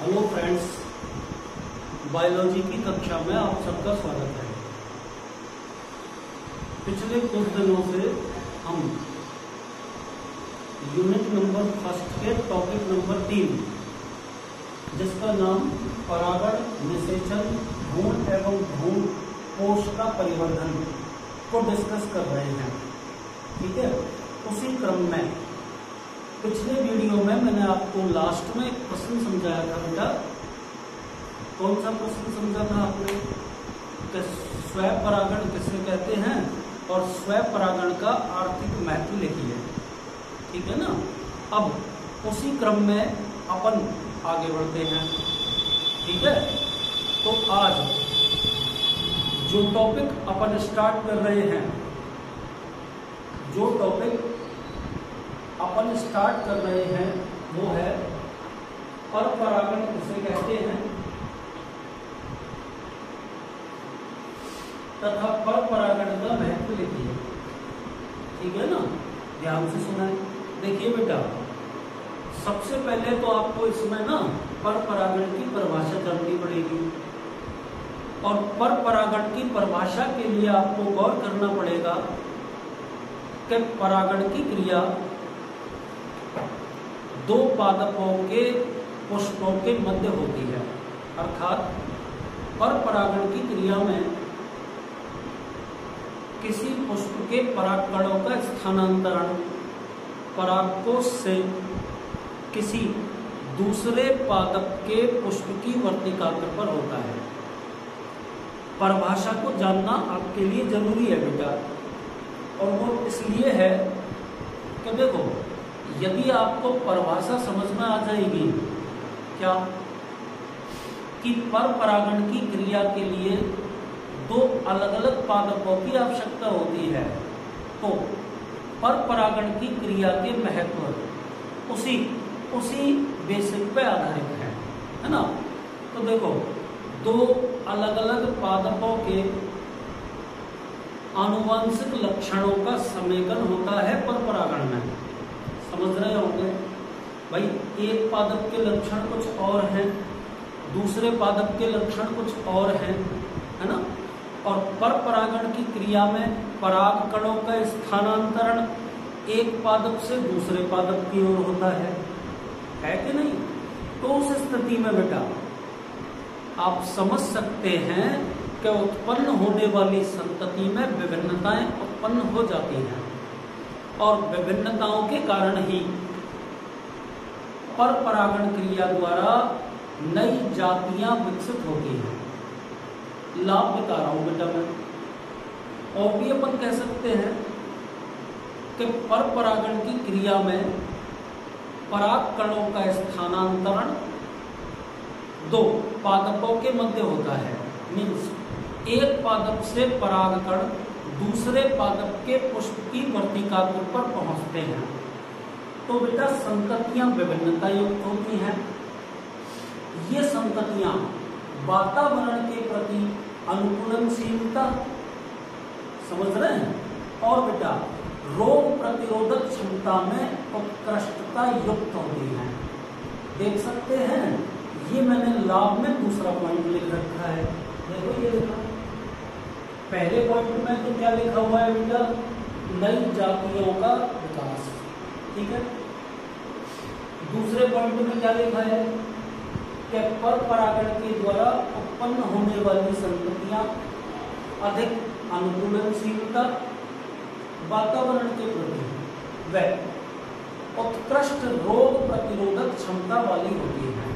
Hello friends, biology की कक्षा में आप सबका स्वागत है। पिछले कुछ दिनों से हम यूनिट नंबर 1 के टॉपिक नंबर 3 जिसका नाम परागण, निषेचन, भ्रूण एवं भ्रूण कोश का परिवर्धन को डिस्कस कर रहे हैं। ठीक है, उसी क्रम में पिछले वीडियो में मैंने आपको लास्ट में एक प्रश्न समझाया था। बेटा, कौन सा प्रश्न समझा था आपने? कि स्वयं परागण किसे कहते हैं और स्वयं परागण का आर्थिक महत्व लिखिए। ठीक है ना। अब उसी क्रम में अपन आगे बढ़ते हैं। ठीक है, तो आज जो टॉपिक अपन स्टार्ट कर रहे हैं, वो है पर परागण किसे कहते हैं तथा पर परागण का महत्व लिखिए। ठीक है ना, ध्यान से सुना। देखिए बेटा, सबसे पहले तो आपको इसमें ना पर परागण की परिभाषा करनी पड़ेगी और पर परागण की परिभाषा के लिए आपको गौर करना पड़ेगा कि परागण की क्रिया दो पादपों के पुष्पों के मध्य होती है। अर्थात पर परागण की क्रिया में किसी पुष्प के परागकणों का स्थानांतरण परागकोश से किसी दूसरे पादप के पुष्प की वर्तिकाग्र पर होता है। परिभाषा को जानना आपके लिए जरूरी है बेटा, और वो इसलिए है कि देखो, यदि आपको परिभाषा समझ में आ जाएगी क्या कि पर परागण की क्रिया के लिए दो अलग अलग पादपों की आवश्यकता होती है, तो पर परागण की क्रिया के महत्व उसी बेसिक पे आधारित है ना। तो देखो, दो अलग अलग पादपों के आनुवंशिक लक्षणों का समेकन होता है पर परागण में। समझ रहे होंगे भाई, एक पादप के लक्षण कुछ और हैं, दूसरे पादप के लक्षण कुछ और हैं, है ना। और पर परागण की क्रिया में पराग कणों का स्थानांतरण एक पादप से दूसरे पादप की ओर होता है कि नहीं। तो उस स्थिति में बेटा आप समझ सकते हैं कि उत्पन्न होने वाली संतति में विभिन्नताएं उत्पन्न हो जाती हैं और विभिन्नताओं के कारण ही पर परागण क्रिया द्वारा नई जातियां विकसित होती हैं। लाभ बता रहा हूं बेटा मैं। और भी अपन कह सकते हैं कि पर परागण की क्रिया में पराग कणों का स्थानांतरण दो पादपों के मध्य होता है। मीन्स एक पादप से परागकण दूसरे पादप के पुष्प की वर्तिकाग्र पर पहुंचते हैं। तो बेटा संततियां विभिन्नता युक्त होती हैं। ये संततियां वातावरण के प्रति अनुकूलनशीलता, समझ रहे हैं, और बेटा रोग प्रतिरोधक क्षमता में उत्कृष्टता युक्त होती हैं। देख सकते हैं, ये मैंने लाभ में दूसरा पॉइंट लिख रखा है। देखो ये लिखा, पहले पॉइंट में तो क्या लिखा हुआ है बेटा? नई जातियों का विकास। ठीक है। दूसरे पॉइंट में क्या लिखा है कि पर परागण के द्वारा उत्पन्न होने वाली संततियां अधिक अनुकूलनशीलता वातावरण के प्रति व उत्कृष्ट रोग प्रतिरोधक क्षमता वाली होती है।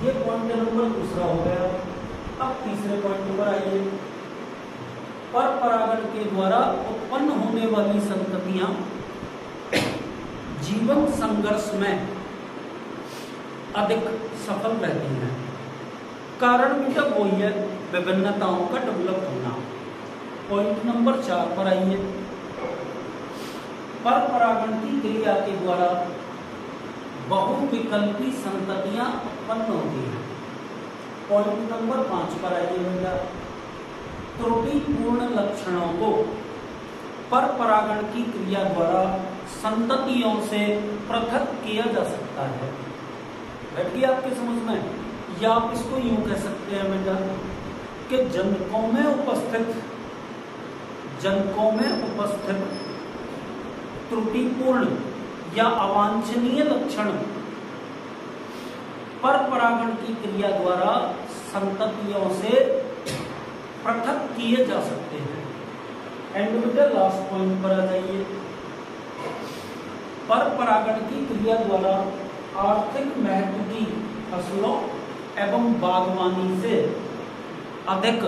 ये पॉइंट नंबर दूसरा हो गया। अब तीसरे पॉइंट पर आइए। पर परागण के द्वारा उत्पन्न होने वाली संततियां जीवन संघर्ष में अधिक सफल रहती हैं। कारण भी जब वही है, विभिन्नताओं का डेवलप होना। पॉइंट नंबर 4 पर आइए। पर परागण की क्रिया के द्वारा बहुविकल्पी संततियां उत्पन्न होती हैं। पॉइंट नंबर 5 पर आइए बेटा। त्रुटिपूर्ण लक्षणों को पर परागण की क्रिया द्वारा संततियों से पृथक किया जा सकता है। बैठ गया आपके समझ में? या आप इसको यूं कह सकते हैं बेटा कि जनकों में उपस्थित त्रुटिपूर्ण या अवांछनीय लक्षण पर परागण की क्रिया द्वारा संततियों से पृथक किए जा सकते हैं। एंड बेटा लास्ट पॉइंट पर आ जाइए। पर परागण की क्रिया द्वारा आर्थिक महत्व की फसलों एवं बागवानी से अधिक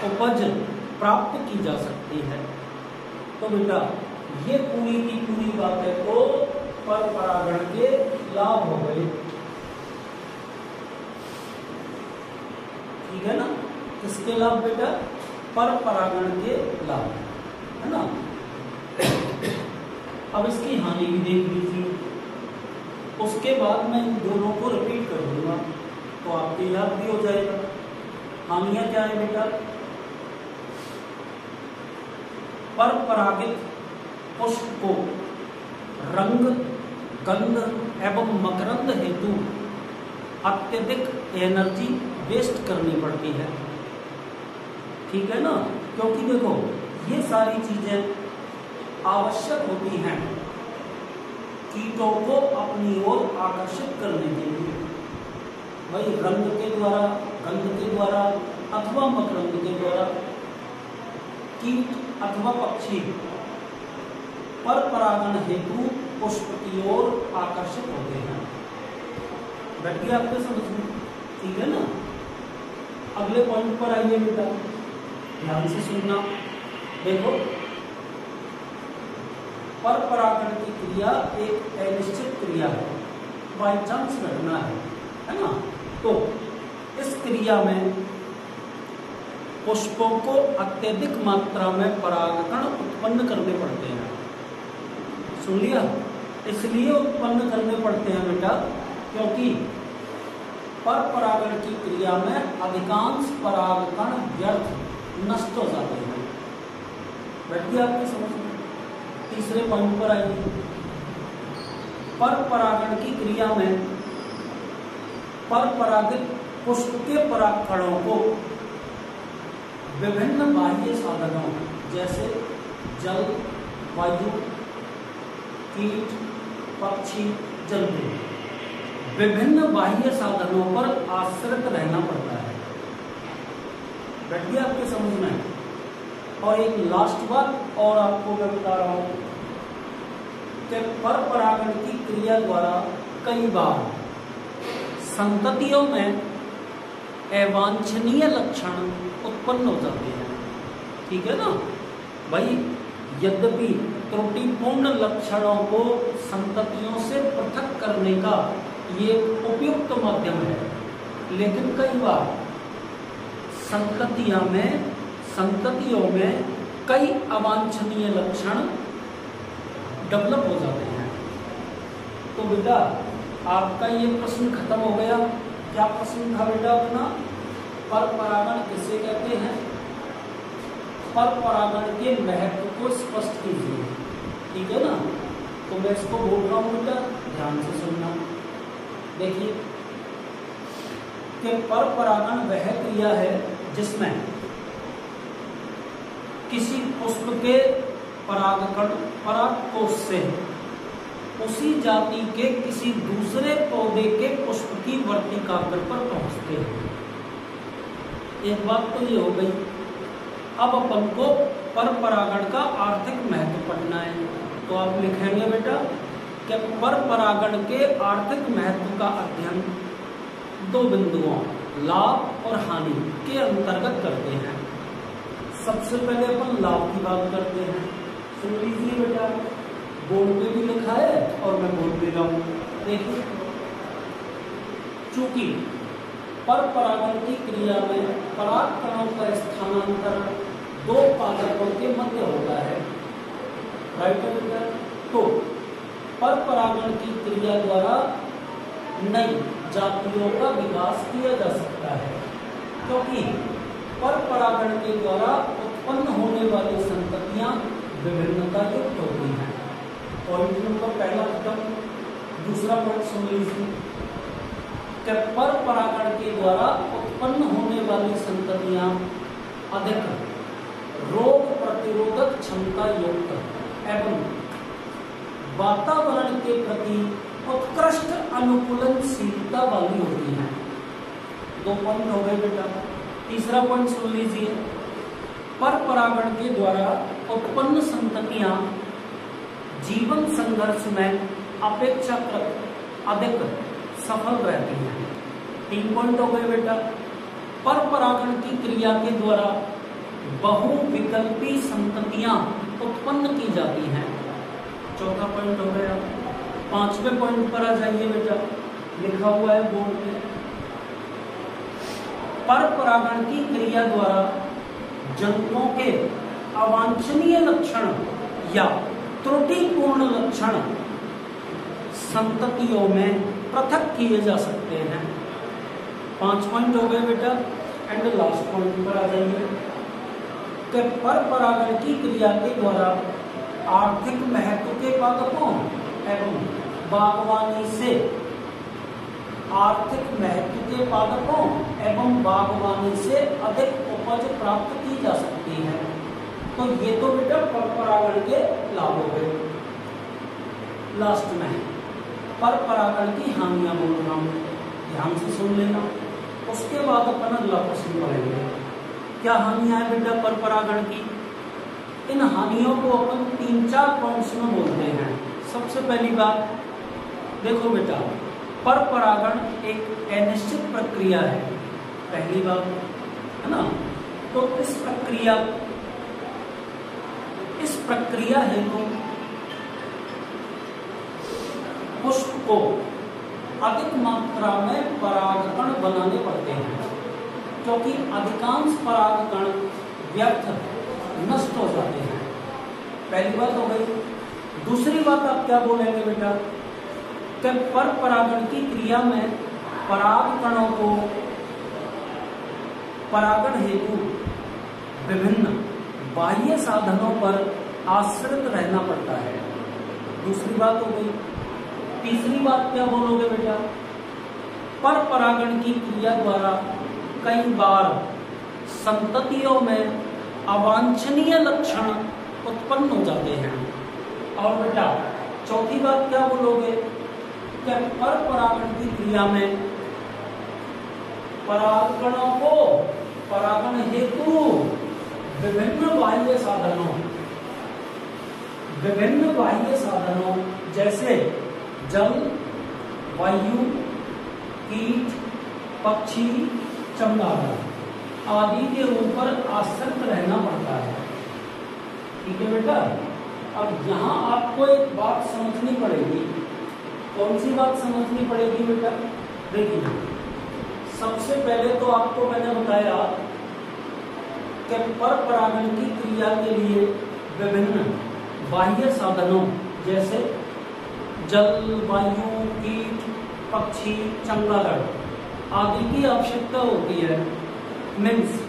उपज प्राप्त की जा सकती है। तो बेटा ये पूरी की पूरी बातें तो पर परागण के लाभ हो गए, ठीक है ना? किसके लाभ बेटा? पर परागण के लाभ, है ना? अब इसकी हानि भी देख लीजिए, उसके बाद मैं इन दोनों को रिपीट कर दूंगा तो आपके याद भी हो जाएगा। हानियां क्या है बेटा? पर परागित पुष्प को रंग, गंध एवं मकरंद हेतु अत्यधिक एनर्जी वेस्ट करनी पड़ती है, ठीक है ना? क्योंकि देखो ये सारी चीजें आवश्यक होती हैं कीटों को अपनी ओर आकर्षित करने के लिए, भाई रंग के द्वारा, गंध के द्वारा अथवा मकरंद के द्वारा कीट अथवा पक्षी पर परागण हेतु पुष्प की ओर आकर्षित होते हैं। बैठ गया आपके समझ में? ठीक है ना? अगले पॉइंट पर आइए बेटा, ध्यान से सुनना। देखो पर परागण की क्रिया एक अनिश्चित क्रिया है, बाई चांस घटना है ना? तो इस क्रिया में पुष्पों को अत्यधिक मात्रा में परागकण उत्पन्न करने पड़ते हैं। सुन लिया? इसलिए उत्पन्न करने पड़ते हैं बेटा क्योंकि पर परागण की क्रिया में अधिकांश परागकण व्यर्थ नष्ट हो जाते हैं। बैठ गया आपकी समझ में? तीसरे पॉइंट पर आइए। पर परागण की क्रिया में पर परागित पुष्प के परागकणों को विभिन्न बाह्य साधनों जैसे जल, वायु, कीट, पक्षी, जंतु, विभिन्न बाह्य साधनों पर आश्रित रहना पड़ता है। बैठ गया आपके समझ में? और एक लास्ट बात और आपको मैं बता रहा हूं कि पर परागण की क्रिया द्वारा कई बार संततियों में अवांछनीय लक्षण उत्पन्न हो जाते हैं, ठीक है ना भाई? यद्यपि त्रुटिपूर्ण लक्षणों को संततियों से पृथक करने का ये उपयुक्त माध्यम है, लेकिन कई बार संततियों में कई अवांछनीय लक्षण डेवलप हो जाते हैं। तो बेटा आपका ये प्रश्न खत्म हो गया। क्या प्रश्न था बेटा अपना? पर परागण किसे कहते हैं? पर परागण के महत्व को स्पष्ट कीजिए, ठीक है ना? तो मैं इसको बोल रहा हूं बेटा, ध्यान से सुनना। देखिए कि पर परागण वह क्रिया है जिसमें किसी पुष्प के परागकण परागकोश से उसी जाति के किसी दूसरे पौधे के पुष्प की वर्तिकाग्र पर पहुंचते हैं। एक बात तो ये हो गई। अब अपन को पर परागण का आर्थिक महत्व पढ़ना है, तो आप लिखेंगे बेटा कि पर परागण के आर्थिक महत्व का अध्ययन दो बिंदुओं लाभ और हानि के अंतर्गत करते हैं। सबसे पहले अपन लाभ की बात करते हैं। सुन लीजिए बेटा, बोर्ड पे भी लिखा है और मैं बोल भी रहा हूं। देखिए, चूंकि पर परागण की क्रिया में परागकणों का स्थानांतरण दो पादपों के मध्य होता है, राइट बेटा? तो पर परागण की क्रिया द्वारा नई जातियों का विकास किया जा सकता है, क्योंकि पर परागण के द्वारा उत्पन्न होने वाली संततियां विभिन्नता युक्त होती हैं। पॉइंट नंबर पहला खत्म। दूसरा पॉइंट सुन लीजिए। कि पर परागण के द्वारा उत्पन्न होने वाली संततियां अधिक रोग प्रतिरोधक क्षमता युक्त एवं वातावरण के प्रति उत्कृष्ट अनुकूलनशीलता वाली होती हैं। 2 पॉइंट हो गए बेटा। तीसरा पॉइंट सुन लीजिए, पर परागण के द्वारा उत्पन्न संततियां जीवन संघर्ष में अपेक्षाकृत अधिक सफल रहती हैं। 3 पॉइंट हो गए बेटा। पर परागण की क्रिया के द्वारा बहुविकल्पी संततियां उत्पन्न की जाती हैं। चौथा पॉइंट हो गया। 5वें पॉइंट पर आ जाइए बेटा, लिखा हुआ है बोर्ड पे। पर परागण की क्रिया द्वारा जंतुओं के अवांछनीय लक्षण या त्रुटिपूर्ण लक्षण संततियों में पृथक किए जा सकते हैं। 5 पॉइंट हो गए बेटा। एंड लास्ट पॉइंट पर आ जाइए कि पर परागण की क्रिया के द्वारा आर्थिक महत्व के पादपों एवं बागवानी से आर्थिक महत्व के पादपों एवं बागवानी से अधिक उपज प्राप्त की जा सकती है। तो ये तो बेटा पर परागण के लाभ हो गए। लास्ट में पर परागण की हानियां बोल रहा हूं, ध्यान से सुन लेना। उसके बाद अपन अगला प्रश्न पढ़ेंगे। क्या हानियां है बेटा पर परागण की? इन हानियों को अपन 3-4 पॉइंट्स में बोलते हैं। सबसे पहली बात देखो बेटा, पर परागण एक अनिश्चित प्रक्रिया है, पहली बात है ना। तो इस प्रक्रिया हेतु पुष्प को अधिक मात्रा में परागकण बनाने पड़ते हैं, क्योंकि अधिकांश परागकण व्यर्थ नष्ट हो जाते हैं। पहली बात हो गई। दूसरी बात आप क्या बोलेंगे बेटा कि पर परागण की क्रिया में परागकणों को परागण हेतु विभिन्न बाह्य साधनों पर आश्रित रहना पड़ता है। दूसरी बात हो गई। तीसरी बात क्या बोलोगे बेटा, पर परागण की क्रिया द्वारा कई बार संततियों में अवांछनीय लक्षण उत्पन्न हो जाते हैं। और बेटा चौथी बात क्या बोलोगे कि पर परागण की क्रिया में परागकणों को परागण हेतु विभिन्न बाह्य साधनों जैसे जल, वायु, कीट, पक्षी, चमगादड़ आदि के ऊपर आश्रित रहना पड़ता है। ठीक है बेटा। अब यहाँ आपको एक बात समझनी पड़ेगी। कौन सी बात समझनी पड़ेगी बेटा? देखिए, सबसे पहले तो आपको मैंने बताया कि पर परागण की क्रिया के लिए विभिन्न बाह्य साधनों जैसे जल, वायु, कीट, पक्षी, चमगादड़ आदि की आवश्यकता होती है। मीन्स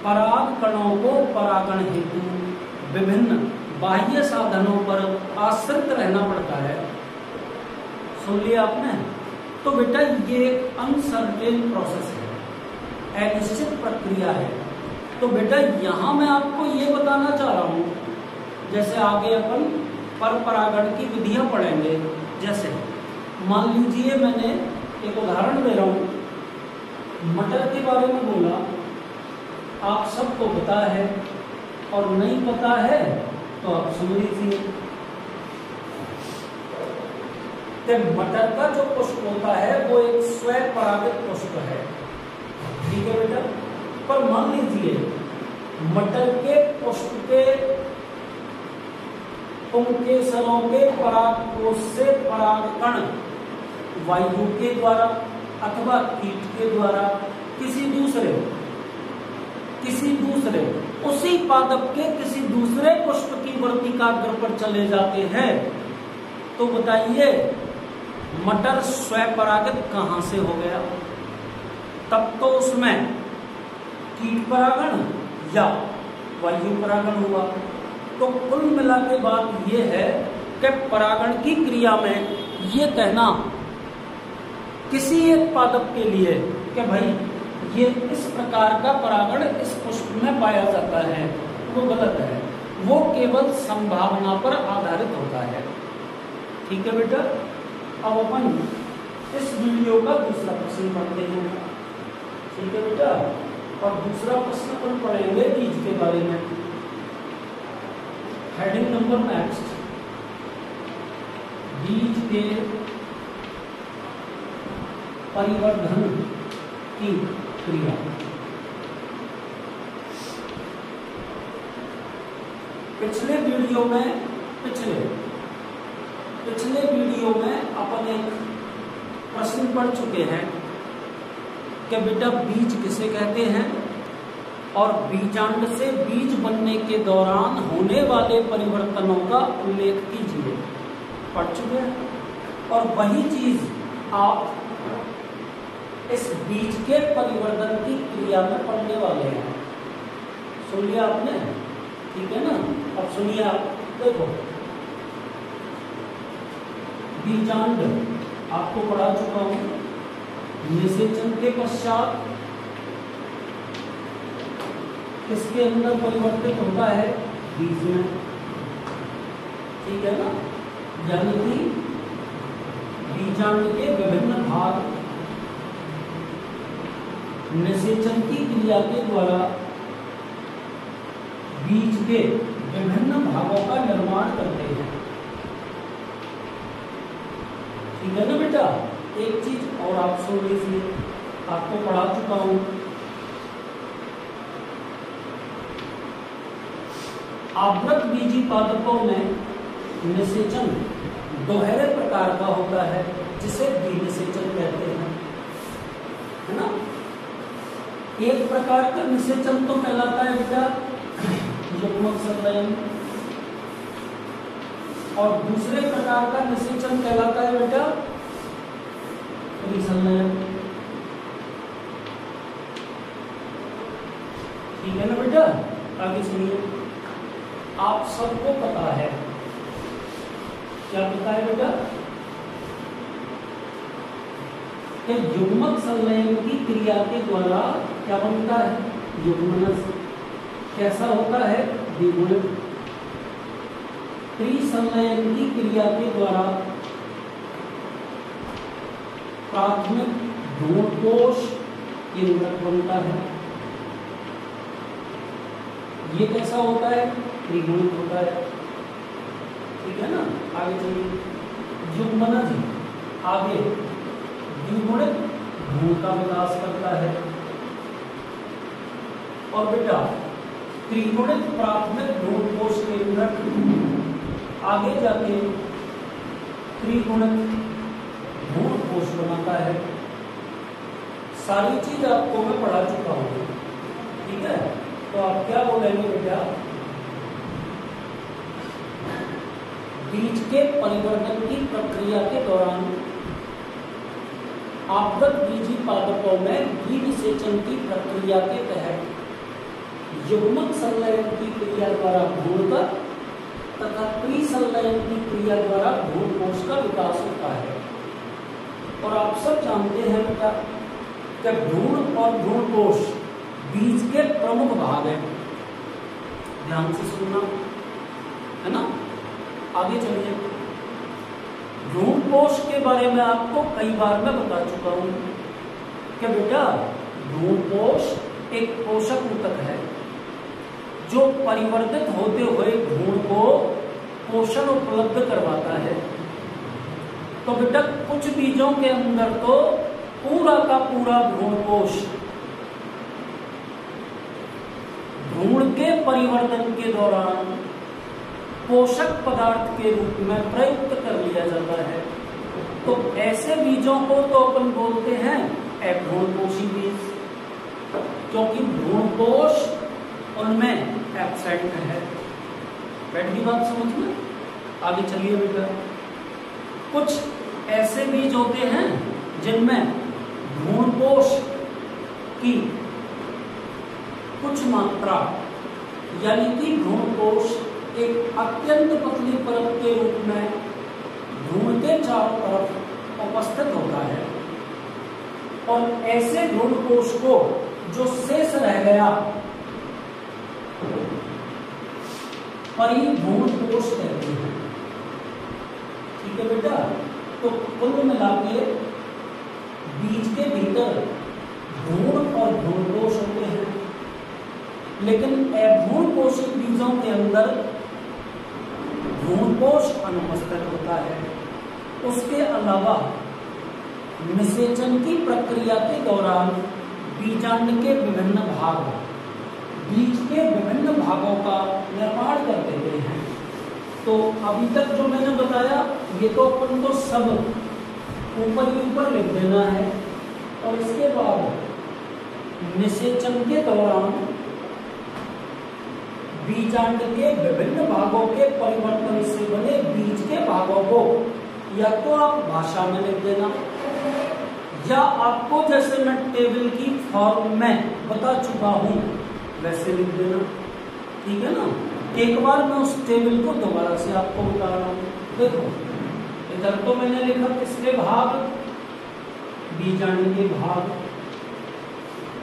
परागकणों को परागण हेतु विभिन्न बाह्य साधनों पर आश्रित रहना पड़ता है। सुन लिया आपने? तो बेटा ये एक अनसर्टेन प्रोसेस है, अनिश्चित प्रक्रिया है। तो बेटा यहाँ मैं आपको ये बताना चाह रहा हूँ, जैसे आगे अपन पर परागण की विधियां पढ़ेंगे। जैसे मान लीजिए मैंने एक उदाहरण दे रहा हूँ, मटर के बारे में बोला, आप सबको पता है और नहीं पता है तो आप समझ लीजिए कि मटर का जो पुष्प होता है वो एक स्वपरागित पुष्प है। ठीक है बेटा। पर मान लीजिए मटर के पुष्प के पुंकेसरों के परागकोश से परागकण वायु के द्वारा अथवा कीट के द्वारा किसी दूसरे उसी पादप के किसी दूसरे पुष्प की वर्तिकाग्र पर चले जाते हैं। तो बताइए मटर स्वपरागित कहां से हो गया? तब तो उसमें कीट परागण या वायु परागण हुआ। तो कुल मिला के बात यह है कि परागण की क्रिया में यह कहना किसी एक पादप के लिए कि भाई ये इस प्रकार का परागण इस पुष्प में पाया जाता है, वो गलत है। वो केवल संभावना पर आधारित होता है। ठीक है बेटा, अब अपन इस वीडियो का दूसरा प्रश्न पढ़ते हैं। ठीक है बेटा, और दूसरा प्रश्न अपन पढ़ेंगे बीज के बारे में। हेडिंग नंबर नेक्स्ट, बीज के परिवर्धन की क्रिया। पिछले वीडियो में अपन एक प्रश्न पढ़ चुके हैं कि बेटा बीज किसे कहते हैं और बीजांड से बीज बनने के दौरान होने वाले परिवर्तनों का उल्लेख कीजिए। पढ़ चुके हैं और वही चीज आप इस बीज के परिवर्तन की क्रिया में पढ़ने वाले हैं। सुन लिया आपने? ठीक है ना। अब सुनिए आप, देखो बीजांड आपको पढ़ा चुका हूं। निषेचन के पश्चात किसके अंदर परिवर्तित होता है? बीज में। ठीक है ना, यानी कि बीजांड के विभिन्न भाग निषेचन की क्रिया के द्वारा बीज के विभिन्न भागों का निर्माण करते हैं। ठीक है ना बेटा। एक चीज और आप सुन लीजिए, आपको पढ़ा चुका हूं। आवृत बीजी पादपों में निषेचन दोहरे प्रकार का होता है, जिसे द्विनिषेचन कहते हैं, है ना। एक प्रकार का निषेचन तो कहलाता है बेटा युग्मक संलयन, और दूसरे प्रकार का निषेचन कहलाता है बेटा परिसंलयन। ठीक है ना बेटा। आगे सुनिए, आप सबको पता है, क्या पता है बेटा कि युग्मक संलयन की क्रिया के द्वारा क्या बनता है? युग्मनज। कैसा होता है? द्विगुणित। त्रिसंलयन की क्रिया के द्वारा प्राथमिक भ्रूणकोश केंद्रक बनता है। ये कैसा होता है? त्रिगुणित होता है। ठीक है ना। आगे चलिए, युग्मनज आगे द्विगुणित भ्रूण का विकास करता है, और बेटा त्रिगुणित प्राथमिक भ्रूणकोश केंद्रक आगे जाके त्रिगुणित भ्रूणकोश बनाता है। सारी चीज आपको मैं पढ़ा चुका हूँ। ठीक है, तो आप क्या बोलेंगे बेटा? बीज के परिवर्तन की प्रक्रिया के दौरान आवृत बीजी पादपों में द्विनिषेचन की प्रक्रिया के तहत युग्मक संलयन की क्रिया द्वारा भ्रूणक तथा त्रिसंलयन की क्रिया द्वारा भ्रूणकोश का विकास होता है। और आप सब जानते हैं बेटा कि भ्रूण और भ्रूणकोश बीज के प्रमुख भाग हैं। ध्यान से सुनना, है ना। आगे चलिए, भ्रूणकोश के बारे में आपको कई बार मैं बता चुका हूं कि बेटा भ्रूणकोश एक पोषक ऊतक है जो परिवर्तित होते हुए भ्रूण को पोषण उपलब्ध करवाता है। तो बेटा कुछ बीजों के अंदर तो पूरा का पूरा भ्रूणकोश भ्रूण के परिवर्तन के दौरान पोषक पदार्थ के रूप में प्रयुक्त कर लिया जाता है। तो ऐसे बीजों को तो अपन बोलते हैं अभ्रूणकोशी बीज, क्योंकि भ्रूणकोश उनमें एब्सेंट है। बैठ गई बात समझ में? आगे चलिए बेटा, कुछ ऐसे बीज होते हैं जिनमें भ्रूणकोश की कुछ मात्रा, यानी कि भ्रूणकोश एक अत्यंत पतली परत के रूप में भ्रूण के चारों तरफ उपस्थित होता है। और ऐसे भ्रूणकोश को जो शेष रह गया परिभ्रूणकोश कहते हैं। ठीक है बेटा, तो कुल मिला के बीज के भीतर भ्रूण और भ्रूणकोश होते हैं, लेकिन अभ्रूणकोशी बीजों के अंदर भ्रूणकोश अनुपस्थित होता है। उसके अलावा निषेचन की प्रक्रिया के दौरान बीजांड के विभिन्न भाग बीज के विभिन्न भागों का निर्माण कर देते हैं। तो अभी तक जो मैंने बताया ये तो अपन को सब ऊपर ही ऊपर लिख देना है, और इसके बाद निषेचन के दौरान बीजांड के विभिन्न भागों के परिवर्तन से बने बीज के भागों को या तो आप भाषा में लिख देना, या आपको जैसे मैं टेबल की फॉर्म में बता चुका हूं वैसे लिख देना। ठीक है ना, एक बार मैं उस टेबल को दोबारा से आपको बता रहा हूं। देखो इधर तो मैंने लिखा किसके भाग, बीजांड के भाग।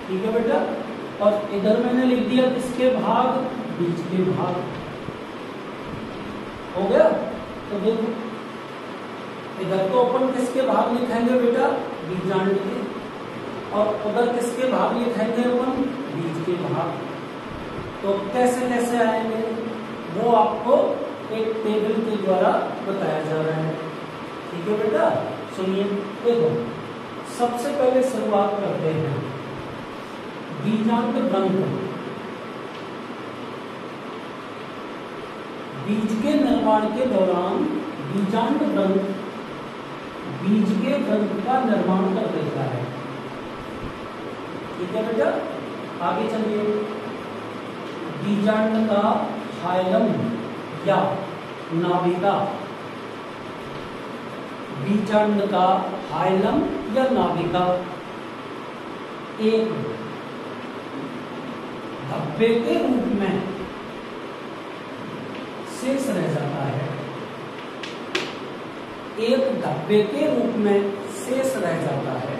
ठीक है बेटा, और इधर मैंने लिख दिया किसके भाग, बीज के भाग। हो गया। तो देखो इधर तो अपन किसके भाग लिखेंगे बेटा, बीजांड के, और उधर किसके भाग लिखेंगे अपन, बीज के भाग। तो कैसे कैसे आएंगे वो आपको एक टेबल के द्वारा बताया जा रहा है। ठीक है बेटा, सुनिए। देखो सबसे पहले शुरुआत करते हैं बीजांड ग्रंथ। बीज के निर्माण के दौरान बीजांड ग्रंथ बीज के ग्रंथ का निर्माण कर देता है। ठीक है बेटा, आगे चलिए। बीजांड का हाइलम या नाभिका, बीजांड का हाइलम या नाभिका एक धब्बे के रूप में शेष रह जाता है। एक धब्बे के रूप में शेष रह जाता है।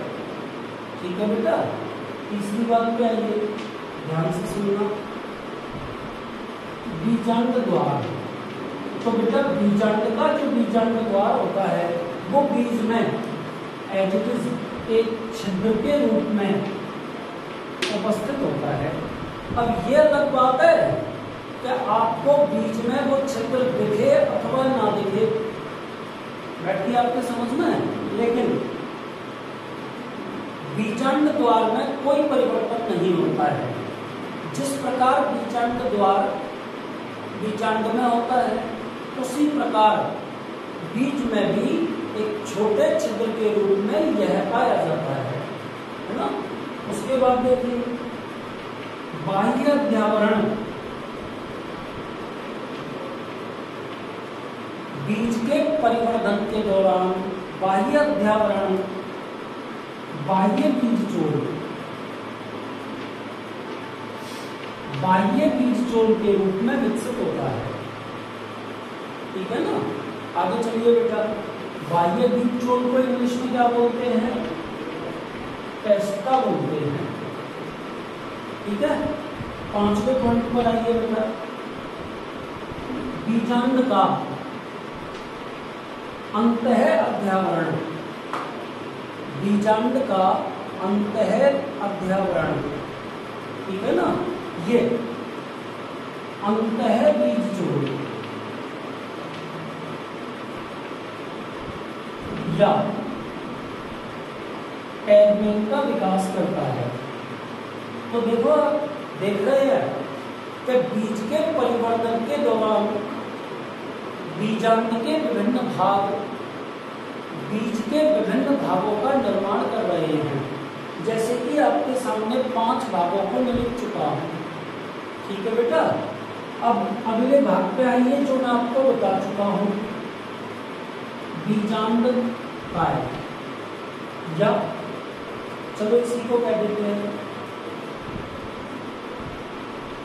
ठीक है बेटा, तीसरी बात पे आइए, ध्यान से सुनना। बीजांड द्वार। तो बेटा बीजांड का जो बीजांड द्वार होता है वो बीज में एज इट इज एक छिद्र के रूप में उपस्थित होता है। अब ये अलग बात है कि आपको बीज में वो छिद्र दिखे अथवा ना दिखे, बैठी आपके समझ में, लेकिन बीजांड द्वार में कोई परिवर्तन नहीं होता है। जिस प्रकार बीजांड द्वार बीजांड में होता है उसी प्रकार बीज में भी एक छोटे छिद्र के रूप में यह पाया जाता है ना। उसके बाद देखिए बाह्य अध्यावरण। बीज के परिवर्धन के दौरान बाह्य अध्यावरण बाह्य बीज जोड़ बाह्य बीज जोड़ के रूप में विकसित होता है। ठीक है ना, आगे चलिए बेटा। बाह्य बीज जोड़ को इंग्लिश में क्या बोलते हैं, टेस्टा बोलते हैं। ठीक है, 5वें पॉइंट पर आइए बेटा। बीजांड का अंतः अध्यावरण। बीजांड का अंतः अध्यावरण, ठीक है ना, ये अंतः बीज जोड़ या टैगमेन का विकास करता है। तो देखो देख रहे हैं कि बीज के परिवर्तन के दौरान बीजांड के विभिन्न भाग बीज के विभिन्न भागों का निर्माण कर रहे हैं। जैसे कि आपके सामने 5 भागों को मैं लिख चुका हूं। ठीक है बेटा, अब अगले भाग पे आइए जो मैं आपको बता चुका हूं, बीजांड काय, या चलो इसी को कह देते हैं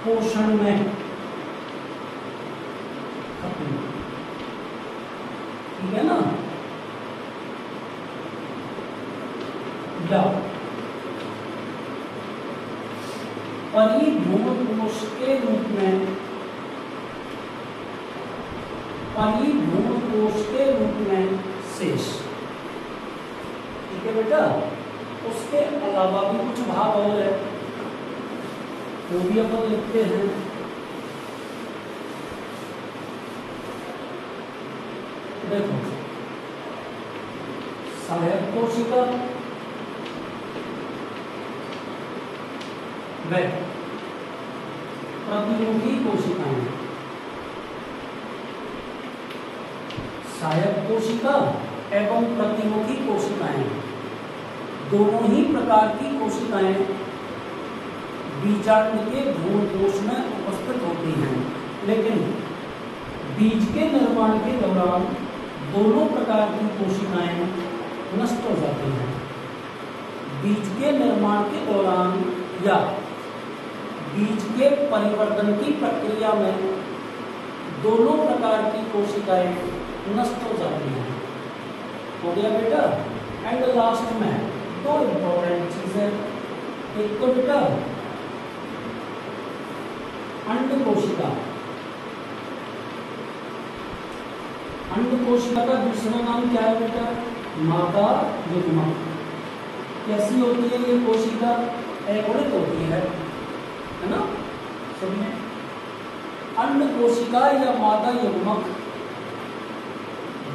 पोषण में खत्म। ठीक है ना, या परिभ्रूण कोश के रूप में, परिभ्रूण कोश के रूप में शेष। ठीक है बेटा, उसके अलावा भी कुछ भाग और है, वो भी अपन लिखते हैं। देखो, सहायक कोशिका व प्रतिमुखी कोशिकाएं, सहायक कोशिका एवं प्रतिमुखी कोशिकाएं, दोनों ही प्रकार की कोशिकाएं बीजांड के भ्रूणकोश में उपस्थित होती हैं, लेकिन बीज के निर्माण के दौरान दोनों प्रकार की कोशिकाएं नष्ट हो जाती हैं। बीज के निर्माण के दौरान या बीज के परिवर्तन की प्रक्रिया में दोनों प्रकार की कोशिकाएं नष्ट हो जाती हैं। हो गया बेटा। एंड लास्ट में दो इंपॉर्टेंट चीजें, एक तो बेटा अंड कोशिका, अंड कोशिका का दूसरा नाम क्या है बेटा? मादा युग्मक। कैसी होती है ये कोशिका? एकोणिक होती है ना? सुनिए, अंड कोशिका या मादा युग्मक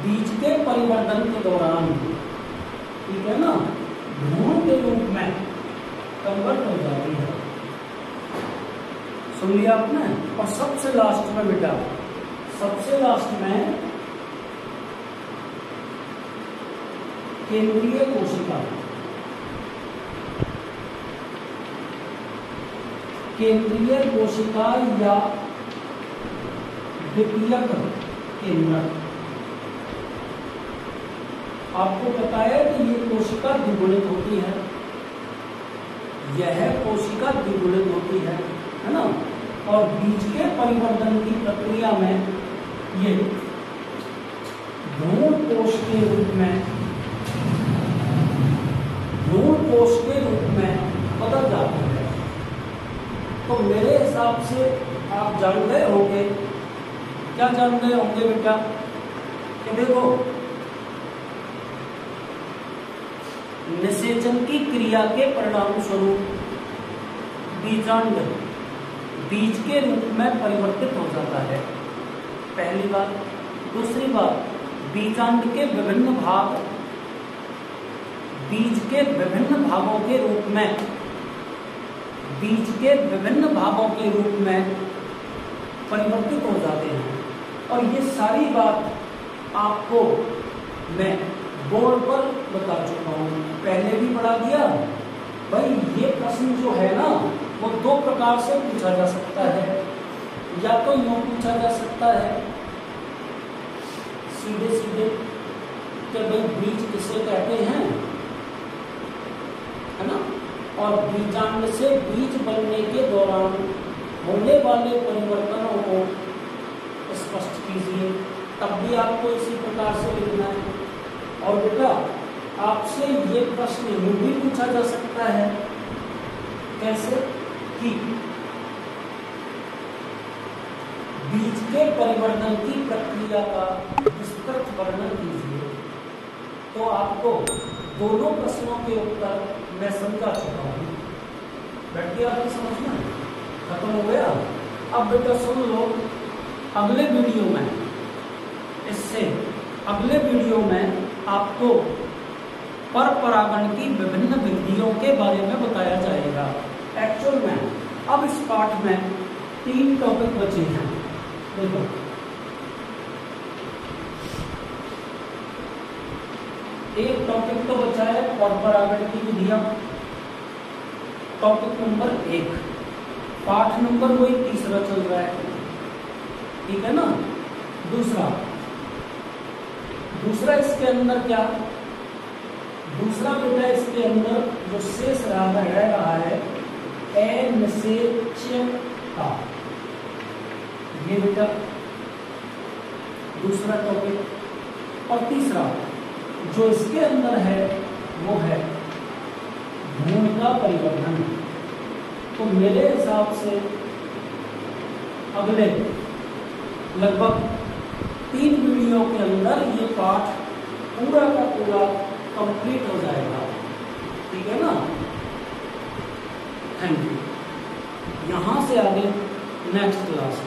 बीज के परिवर्तन के दौरान, ठीक है ना, भ्रूण के रूप में कन्वर्ट हो जाती है। सुन लिया आपने? और सबसे लास्ट में बेटा, सबसे लास्ट में केंद्रीय कोशिका, केंद्रीय कोशिका या द्वितीयक केंद्रक। आपको पता है कि ये कोशिका द्विगुणित होती है, यह कोशिका द्विगुणित होती है ना? और बीज के परिवर्तन की प्रक्रिया में ये भ्रूण कोश के रूप में, भ्रूण कोश के रूप में बदल जाती है। तो मेरे हिसाब से आप जान गए होंगे, क्या जान गए होंगे बेटा? कि देखो, निषेचन की क्रिया के परिणाम स्वरूप बीजांड बीज के रूप में परिवर्तित हो जाता है, पहली बात। दूसरी बात, बीजांड के विभिन्न भाग बीज के विभिन्न भागों के रूप में, बीज के विभिन्न भागों के रूप में परिवर्तित हो जाते हैं। और ये सारी बात आपको मैं बोर्ड पर बता चुका हूँ, पहले भी पढ़ा दिया। भाई ये प्रश्न जो है ना, वो दो प्रकार से पूछा जा सकता है। या तो यूं पूछा जा सकता है सीधे सीधे कि भाई बीज किसे कहते हैं, है ना, और बीजांड से बीज बनने के दौरान होने वाले परिवर्तनों को स्पष्ट कीजिए। तब भी आपको इसी प्रकार से लिखना है। और बेटा आपसे ये प्रश्न यूं भी पूछा जा सकता है, कैसे कि बीज के परिवर्तन की प्रक्रिया का विस्तृत वर्णन कीजिए। तो आपको दोनों प्रश्नों के उत्तर मैं समझा चुका हूँ। बैठ गया आपकी समझ में? खत्म हो गया? अब बेटा सुन लो, अगले वीडियो में, इससे अगले वीडियो में आपको परपरागण की विभिन्न विधियों के बारे में बताया जाएगा। एक्चुअल में अब इस पाठ में 3 टॉपिक बचे हैं। देखो, एक टॉपिक तो बचा है परपरागण की विधियां, टॉपिक नंबर 1, पाठ नंबर वही तीसरा चल रहा है, ठीक है ना। दूसरा इसके अंदर क्या, दूसरा बेटा इसके अंदर जो शेष रह रहा है अनिषेच्यता, ये बेटा दूसरा टॉपिक। और तीसरा जो इसके अंदर है वो है भ्रूण का परिवर्धन, तो मेरे हिसाब से अगले लगभग 3 वीडियो के अंदर ये पाठ पूरा का पूरा कंप्लीट हो जाएगा। ठीक है ना। Thank you. यहाँ से आगे नेक्स्ट क्लास।